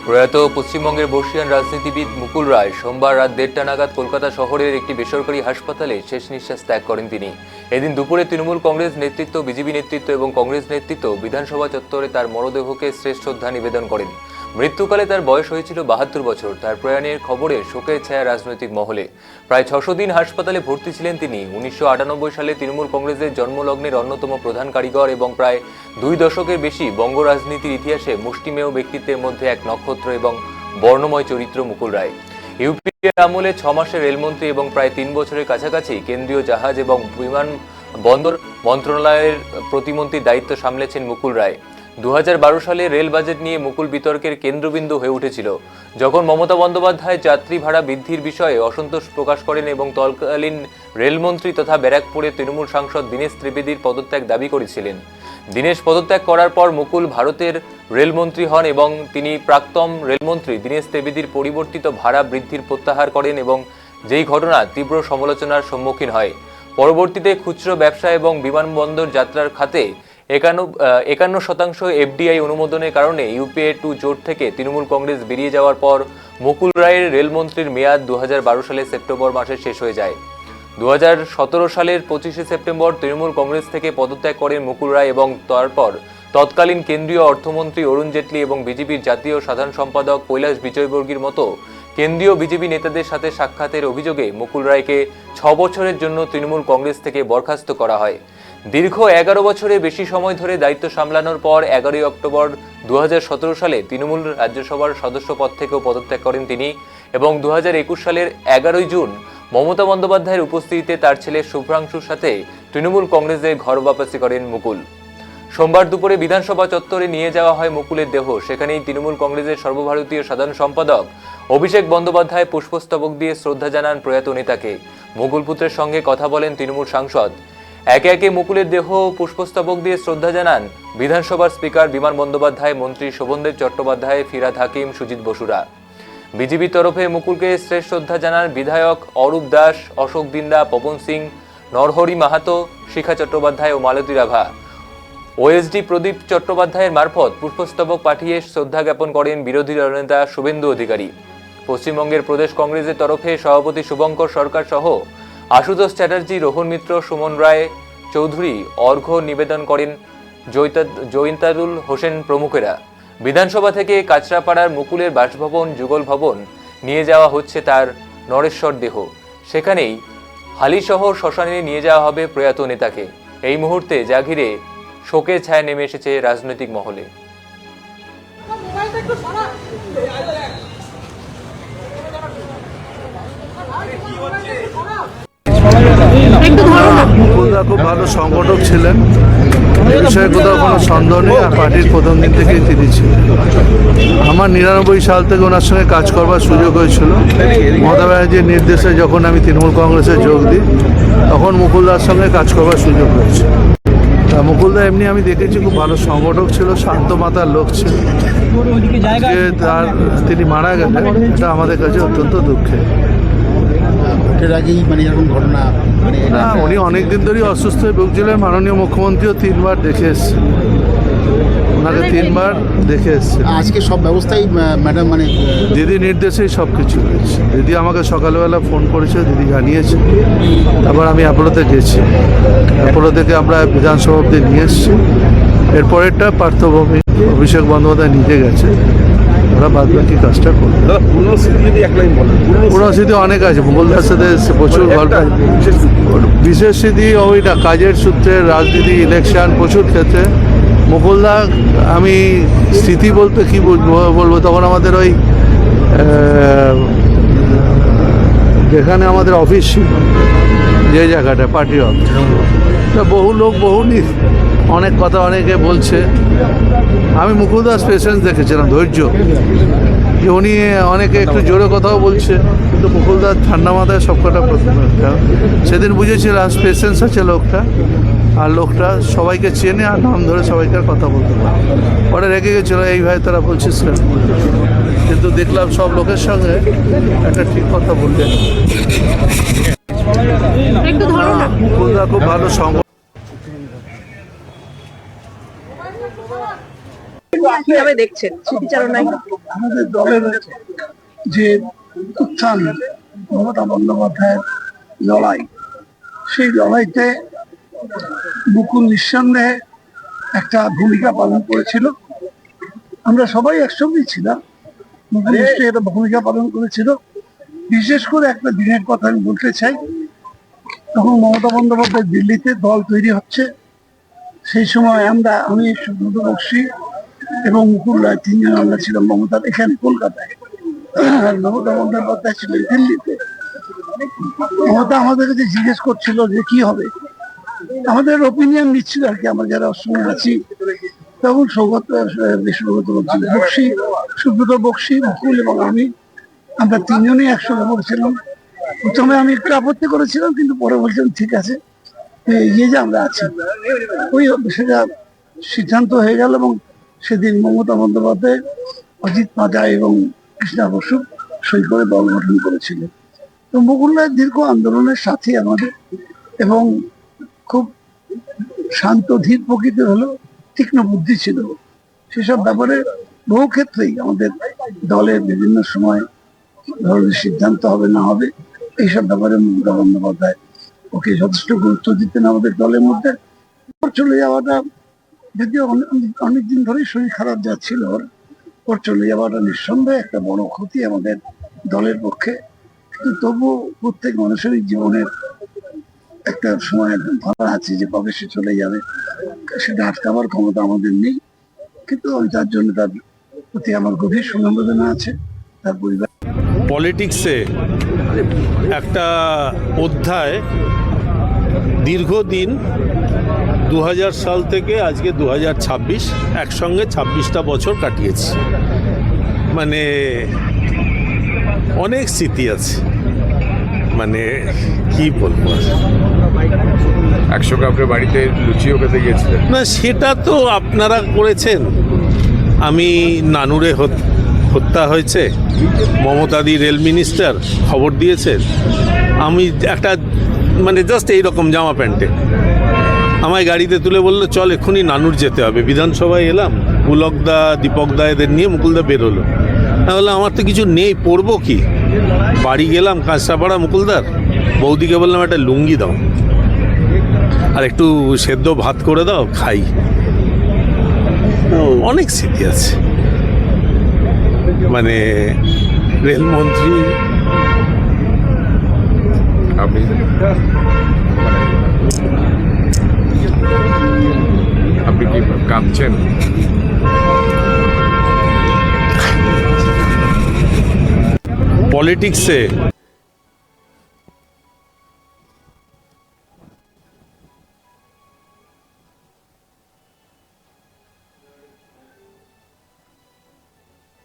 প্রয়াত পশ্চিমবঙ্গের বর্ষিয়ান রাজনীতিবিদ মুকুল রায় সোমবার রাত 1:30 নাগাদ কলকাতা শহরের একটি বেসরকারি হাসপাতালে শেষ নিঃশ্বাস ত্যাগ করেন তিনি। এদিন দুপুরে তৃণমূল কংগ্রেস নেতৃত্ব, বিজেপি নেতৃত্ব এবং কংগ্রেস নেতৃত্ব বিধানসভা চত্বরে তার মরদেহকে শেষ শ্রদ্ধা নিবেদন করেন। মৃত্যুকালে তার বয়স হয়েছিল 72 বছর। তার প্রয়াণের খবরে শোকের ছায়া রাজনৈতিক মহলে। প্রায় 600 দিন হাসপাতালে ভর্তি ছিলেন তিনি। 1998 সালে তৃণমূল কংগ্রেসের জন্মলগ্নের অন্যতম প্রধান কারিগর এবং প্রায় 2 দশকের বেশি বঙ্গ রাজনীতির ইতিহাসে মুষ্টিমেয় ব্যক্তিত্বের মধ্যে এক নক্ষত্র এবং বর্ণময় চরিত্র মুকুল রায়। ইউপিএ আমলে 6 মাসের রেলমন্ত্রী এবং প্রায় 3 বছরের কাছাকাছি কেন্দ্রীয় জাহাজ এবং বিমান বন্দর মন্ত্রণালয়ের প্রতিমন্ত্রীর দায়িত্ব সামলেছেন মুকুল রায়। 2012 সালে রেল বাজেট নিয়ে মুকুল বিতর্কের কেন্দ্রবিন্দু হয়ে উঠেছিল, যখন মমতা বন্দ্যোপাধ্যায় যাত্রী ভাড়া বৃদ্ধির বিষয়ে অসন্তোষ প্রকাশ করেন এবং তৎকালীন রেলমন্ত্রী তথা ব্যারাকপুরের তৃণমূল সাংসদ দীনেশ ত্রিবেদীর পদত্যাগ দাবি করেছিলেন। দীনেশ পদত্যাগ করার পর মুকুল ভারতের রেলমন্ত্রী হন এবং তিনি প্রাক্তন রেলমন্ত্রী দীনেশ ত্রিবেদীর পরিবর্তিত ভাড়া বৃদ্ধির প্রত্যাহার করেন এবং যেই ঘটনা তীব্র সমালোচনার সম্মুখীন হয়। পরবর্তীতে খুচরো ব্যবসা এবং বিমানবন্দর যাত্রার খাতে 51% এফডিআই অনুমোদনের কারণে ইউপিএ 2 জোট থেকে তৃণমূল কংগ্রেস বেরিয়ে যাওয়ার পর মুকুল রায়ের রেলমন্ত্রীর মেয়াদ 2012 সালের সেপ্টেম্বর মাসে শেষ হয়ে যায়। 2017 সালের 25শে সেপ্টেম্বর তৃণমূল কংগ্রেস থেকে পদত্যাগ করেন মুকুল রায় এবং তারপর তৎকালীন কেন্দ্রীয় অর্থমন্ত্রী অরুণ জেটলি এবং বিজেপির জাতীয় সাধারণ সম্পাদক কৈলাস বিজয়বর্গীর মতো কেন্দ্রীয় বিজেপি নেতাদের সাথে সাক্ষাতের অভিযোগে মুকুল রায়কে 6 বছরের জন্য তৃণমূল কংগ্রেস থেকে বরখাস্ত করা হয়। দীর্ঘ 11 বছরের বেশি সময় ধরে দায়িত্ব সামলানোর পর 11ই অক্টোবর 2017 সালে তৃণমূল রাজ্যসভার সদস্য পদ থেকেও পদত্যাগ করেন তিনি এবং 2021 সালের 11ই জুন মমতা বন্দ্যোপাধ্যায়ের উপস্থিতিতে তার ছেলে শুভ্রাংশুর সাথে তৃণমূল কংগ্রেসের ঘর বাপসি করেন মুকুল। সোমবার দুপুরে বিধানসভা চত্বরে নিয়ে যাওয়া হয় মুকুলের দেহ। সেখানেই তৃণমূল কংগ্রেসের সর্বভারতীয় সাধারণ সম্পাদক অভিষেক বন্দ্যোপাধ্যায় পুষ্পস্তবক দিয়ে শ্রদ্ধা জানান প্রয়াত নেতাকে। মুকুল পুত্রের সঙ্গে কথা বলেন তৃণমূল সাংসদ। একে একে মুকুলের দেহ পুষ্পস্তবক দিয়ে শ্রদ্ধা জানান বিধানসভার স্পিকার বিমান বন্দ্যোপাধ্যায়, মন্ত্রী শোভনদেব চট্টোপাধ্যায়, ফিরহাদ হাকিম, সুজিত বসুরা। বিজেপির তরফে মুকুলকে শেষ শ্রদ্ধা জানান বিধায়ক অরূপ দাস, অশোক দিন্দা, পবন সিং, নরহরি মাহাতো, শিখা চট্টোপাধ্যায় ও মালতী রাভা। ওএসডি প্রদীপ চট্টোপাধ্যায়ের মারফত পুষ্পস্তবক পাঠিয়ে শ্রদ্ধা জ্ঞাপন করেন বিরোধী দলনেতা শুভেন্দু অধিকারী। পশ্চিমবঙ্গের প্রদেশ কংগ্রেসের তরফে সভাপতি শুভঙ্কর সরকার সহ আশুতোষ চ্যাটার্জি, রোহন মিত্র, সুমন রায় চৌধুরী অর্ঘ্য নিবেদন করেন, জয়িন্তারুল হোসেন প্রমুখেরা। বিধানসভা থেকে কাঁচরাপাড়ার মুকুলের বাসভবন যুগল ভবন নিয়ে যাওয়া হচ্ছে তার নরেশ্বর দেহ। সেখানেই হালিশহর শ্মশানে নিয়ে যাওয়া হবে প্রয়াত নেতাকে। এই মুহূর্তে যা ঘিরে শোকের ছায়া নেমে এসেছে রাজনৈতিক মহলে। মুকুলদা খুব ভালো সংগঠক ছিলেন, এ বিষয়ে কোথাও কোনো সন্দেহ নেই। আর পার্টির প্রথম দিন থেকেই তিনি ছিলেন। আমার 99 সাল থেকে ওনার সঙ্গে কাজ করবার সুযোগ হয়েছিল। মমতা ব্যানার্জির নির্দেশে যখন আমি তৃণমূল কংগ্রেসে যোগ দিই, তখন মুকুলদার সঙ্গে কাজ করবার সুযোগ হয়েছে। তা মুকুলদা এমনি আমি দেখেছি খুব ভালো সংগঠক ছিল, শান্ত মাতার লোক ছিল। তিনি মারা গেলেন, এটা আমাদের কাছে অত্যন্ত দুঃখের। এর আগেই এরকম ঘটনা না, উনি অনেকদিন ধরেই অসুস্থ হয়ে ভুগছিলেন। মাননীয় মুখ্যমন্ত্রীও 3বার দেখে এসছেন, ওনাকে 3বার দেখে এসছেন। আজকে সব ব্যবস্থাই ম্যাডাম দিদি নির্দেশেই সব কিছু হয়েছে। দিদি আমাকে সকালবেলা ফোন করেছে, দিদি জানিয়েছে। তারপর আমি অ্যাপোলোতে গেছি, অ্যাপোলো থেকে আমরা বিধানসভা অব্দি নিয়ে এসেছি। এরপরেরটা পার্থভূমি অভিষেক বন্দ্যোপাধ্যায় নিজে গেছে, ওরা বাদ বাকি কাজটা করবে। পুরো স্মৃতি অনেক আছে, মুকুলদার সাথে প্রচুর গল্প। বিশেষ স্মৃতি ওইটা কাজের সূত্রে, রাজনীতি, ইলেকশন, প্রচুর ক্ষেত্রে মুকুলদা। আমি স্মৃতি বলতে কি বলবো, তখন আমাদের ওই যেখানে আমাদের অফিস ছিল, যে জায়গাটা পার্টি অফিস, বহু লোক বহু অনেক কথা অনেকে বলছে। আমি মুকুলদাস পেশেন্স দেখেছিলাম, ধৈর্য, যে উনি অনেকে একটু জোরে কথাও বলছে, কিন্তু মুকুলদার ঠান্ডা মাথায় সব কটা সেদিন বুঝেছিলাম পেশেন্স আছে লোকটা, আর লোকটা সবাইকে চেনে আর নাম ধরে সবাইকে আর কথা বলতে পারে। পরে রেগে গেছিলো, এই ভাই তারা বলছিস কেন, কিন্তু দেখলাম সব লোকের সঙ্গে একটা ঠিক কথা বললেন। মুকুলদা খুব ভালো সংগঠন। কিভাবে দেখছেন স্মৃতিচারণায়? আমাদের দলের যে উত্থান, মমতা বন্দ্যোপাধ্যায়ের লড়াই, সেই লড়াইতে মুকুল নিঃসন্দেহে একটা ভূমিকা পালন করেছিল। আমরা সবাই একসঙ্গেই ছিলাম, মুকুল নিশ্চয়ই একটা ভূমিকা পালন করেছিল। বিশেষ করে একটা দিনের কথা আমি বলতে চাই, তখন মমতা বন্দ্যোপাধ্যায় দিল্লিতে দল তৈরি হচ্ছে, সেই সময় আমি সুব্রত বক্সী এবং মুকুল রায় তিনজন আমরা ছিলাম মমতার এখানে কলকাতায়, আর মমতা বন্দ্যোপাধ্যায় ছিলেন দিল্লিতে। মমতা আমাদের কাছে জিজ্ঞেস করছিল যে কি হবে, আমাদের ওপিনিয়ন নিচ্ছিল আর কি, আমরা যারা সঙ্গে আছি। তখন সুব্রত বক্সী, মুকুল এবং আমরা তিনজনই একসঙ্গে বলছিলাম। প্রথমে আমি একটু আপত্তি করেছিলাম, কিন্তু পরে বলছিলাম ঠিক আছে, এগিয়ে যে আমরা আছি। ওই সেটা সিদ্ধান্ত হয়ে গেল, এবং সেদিন মমতা বন্দ্যোপাধ্যায়, অজিত পাজা এবং কৃষ্ণা বসু সই করে দল গঠন করেছিল। তো মুকুল রায় দীর্ঘ আন্দোলনের সাথে আমাদের, এবং খুব শান্ত ধীর প্রকৃতির হলো, তীক্ষ্ণ বুদ্ধি ছিল। সেসব ব্যাপারে বহু ক্ষেত্রেই আমাদের দলের বিভিন্ন সময় ধরনের সিদ্ধান্ত হবে না হবে, এইসব ব্যাপারে মমতা বন্দ্যোপাধ্যায় ওকে যথেষ্ট গুরুত্ব দিতেন আমাদের দলের মধ্যে। চলে যাওয়াটা, যদিও অনেকদিন ধরেই শরীর খারাপ যাচ্ছিল ওর চলে যাওয়াটা নিঃসন্দেহে একটা বড় ক্ষতি আমাদের দলের পক্ষে। কিন্তু তবুও প্রত্যেক মানুষেরই জীবনের একটা সময় ভালো আছে যে কবে সে চলে যাবে, সেটা আটকাবার ক্ষমতা আমাদের নেই। কিন্তু আমি তার জন্য তার প্রতি আমার গভীর সমবেদনা আছে, তার পরিবার। পলিটিক্সে একটা অধ্যায় দীর্ঘদিন 2000 সাল থেকে আজকে 2026 একসঙ্গে 26টা বছর কাটিয়েছি। মানে অনেক স্মৃতি আছে, মানে কি বলবো। 100 কাপড়ের বাড়িতে লুচিও খেতে গিয়েছিলেন? না, সেটা তো আপনারা করেছেন। আমি নানুরে হত্যা হয়েছে, মমতাদি রেল মিনিস্টার খবর দিয়েছেন, আমি একটা মানে জাস্ট এইরকম জামা প্যান্টে আমায় গাড়িতে তুলে বললো চল এক্ষুনি নানুর যেতে হবে। বিধানসভায় এলাম, পুলকদা দীপকদা এদের নিয়ে, মুকুলদা বেরোলো। তাহলে আমার তো কিছু নেই, পরবো কি? বাড়ি গেলাম কাঁচরাপাড়া মুকুলদার, বৌদিকে বললাম একটা লুঙ্গি দাও আর একটু সেদ্ধ ভাত করে দাও, খাই। অনেক স্মৃতি আছে। মানে রেলমন্ত্রী, আপনি আপনি কি কাঁদছেন? পলিটিক্সে